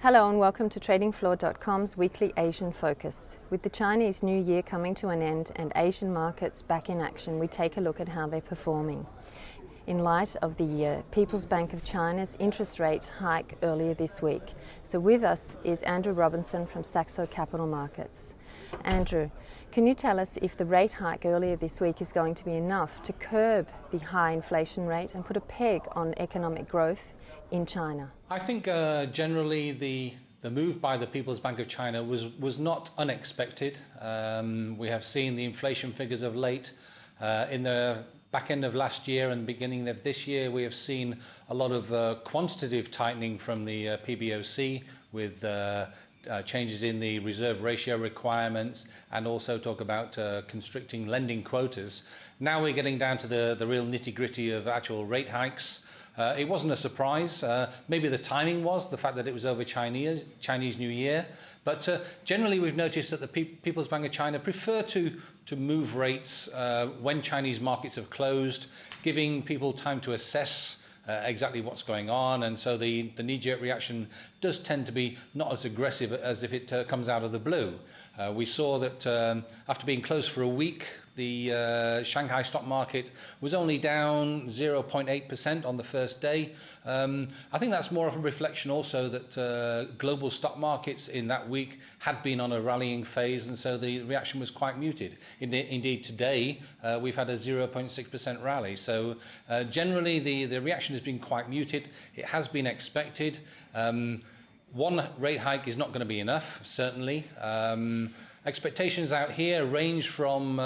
Hello and welcome to TradingFloor.com's weekly Asian focus. With the Chinese New Year coming to an end and Asian markets back in action, we take a look at how they're performing. In light of the People's Bank of China's interest rate hike earlier this week. So with us is Andrew Robinson from Saxo Capital Markets. Andrew, can you tell us if the rate hike earlier this week is going to be enough to curb the high inflation rate and put a peg on economic growth in China? I think generally the move by the People's Bank of China was not unexpected. We have seen the inflation figures of late. In the back end of last year and beginning of this year, we have seen a lot of quantitative tightening from the PBOC with changes in the reserve ratio requirements, and also talk about constricting lending quotas. Now we're getting down to the real nitty-gritty of actual rate hikes. It wasn't a surprise. Maybe the timing was, the fact that it was over Chinese New Year. But generally we've noticed that the People's Bank of China prefer to move rates when Chinese markets have closed, giving people time to assess exactly what's going on, and so the knee-jerk reaction does tend to be not as aggressive as if it comes out of the blue. We saw that after being closed for a week, the Shanghai stock market was only down 0.8% on the first day. I think that's more of a reflection also that global stock markets in that week had been on a rallying phase, and so the reaction was quite muted. Indeed, today we've had a 0.6% rally. So generally the reaction has been quite muted. It has been expected. One rate hike is not going to be enough, certainly. Expectations out here range from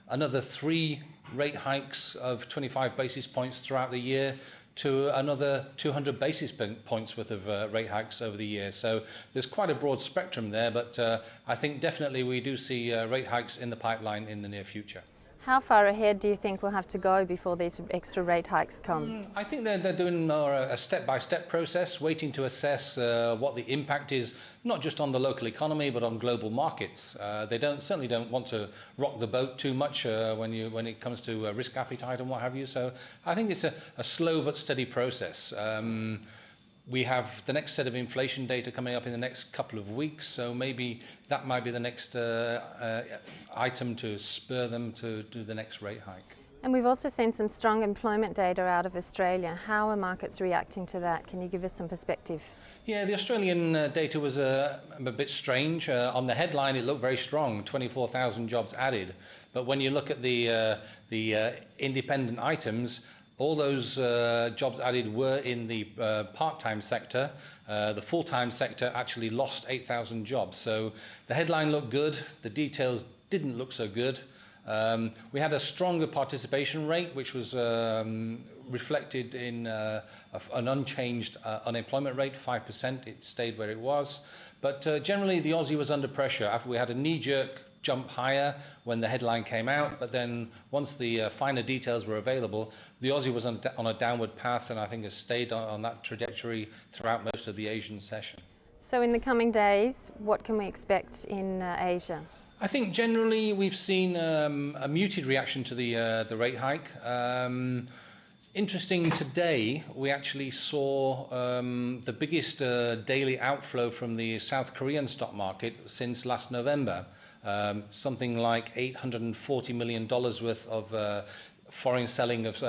another 3 rate hikes of 25 basis points throughout the year to another 200 basis points worth of rate hikes over the year. So there's quite a broad spectrum there, but I think definitely we do see rate hikes in the pipeline in the near future. How far ahead do you think we'll have to go before these extra rate hikes come? I think they're doing more a step-by-step process, waiting to assess what the impact is, not just on the local economy, but on global markets. They certainly don't want to rock the boat too much when it comes to risk appetite and what have you. So I think it's a slow but steady process. We have the next set of inflation data coming up in the next couple of weeks, so maybe that might be the next item to spur them to do the next rate hike. And we've also seen some strong employment data out of Australia. How are markets reacting to that? Can you give us some perspective? Yeah, the Australian data was a bit strange. On the headline, it looked very strong, 24,000 jobs added. But when you look at the independent items, all those jobs added were in the part-time sector. The full-time sector actually lost 8,000 jobs. So the headline looked good. The details didn't look so good. We had a stronger participation rate, which was reflected in an unchanged unemployment rate, 5%. It stayed where it was. But generally, the Aussie was under pressure. After we had a knee-jerk jump higher when the headline came out, but then once the finer details were available, the Aussie was on a downward path, and I think has stayed on that trajectory throughout most of the Asian session. So in the coming days, what can we expect in Asia? I think generally we've seen a muted reaction to the rate hike. Interesting, today we actually saw the biggest daily outflow from the South Korean stock market since last November. Something like $840 million worth of foreign selling of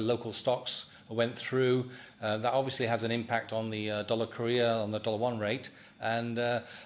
local stocks went through. That obviously has an impact on the dollar Korea, on the $1 rate. And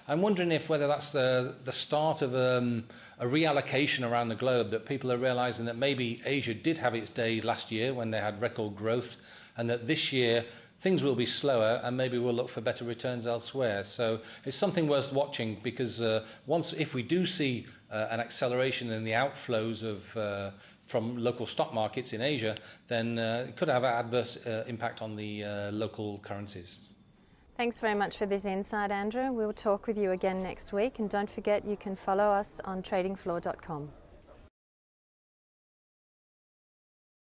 I'm wondering whether that's the start of a reallocation around the globe, that people are realizing that maybe Asia did have its day last year when they had record growth, and that this year things will be slower and maybe we'll look for better returns elsewhere. So it's something worth watching, because if we do see an acceleration in the outflows of from local stock markets in Asia, then it could have an adverse impact on the local currencies. Thanks very much for this insight, Andrew. We'll talk with you again next week, and don't forget you can follow us on TradingFloor.com.